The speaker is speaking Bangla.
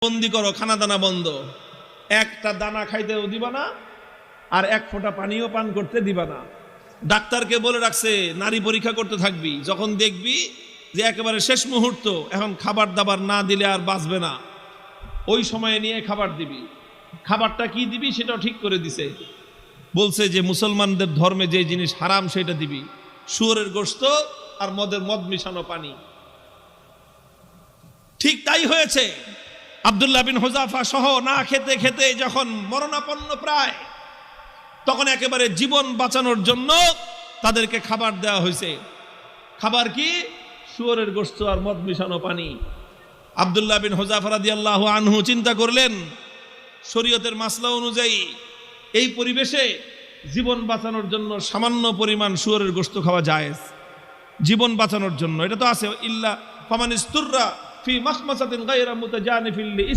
বন্দি করো, খানা দানা বন্ধ, একটা দানা খাইতেও দিবা না আর এক ফোঁটা পানিও পান করতে দিবা না। ডাক্তারকে বলে রাখছে নারী পরীক্ষা করতে থাকবি, যখন দেখবি যে একেবারে শেষ মুহূর্ত, এখন খাবার দাবার না দিলে আর বাঁচবে না, ওই সময়ে নিয়ে খাবার দিবি। খাবারটা কি দিবি সেটাও ঠিক করে দিছে, বলছে যে মুসলমানদের ধর্মে যে জিনিস হারাম সেটা দিবি, শুয়োরের গোশত আর মদ মিশানো পানি। ঠিক তাই হয়েছে। আব্দুল্লাহ বিন হুযাফা সহ না খেতে খেতে যখন মরণাপন্ন প্রায়, তখন একেবারে জীবন বাঁচানোর জন্য তাদেরকে খাবার দেওয়া হয়েছে। খাবার কি? শুয়োরের গোশত আর মদ মিশানো পানি। আব্দুল্লাহ বিন হুযাফা রাদিয়াল্লাহু আনহু চিন্তা করলেন, শরীয়তের মাসলা অনুযায়ী এই পরিবেশে জীবন বাঁচানোর জন্য সামান্য পরিমাণ শুয়োরের গোশত খাওয়া জায়েজ, জীবন বাঁচানোর জন্য। এটা তো আছে, ইল্লা ফামান ইসতুররা ফি মাখমাসাতিন গায়রা মুতাজানিফিল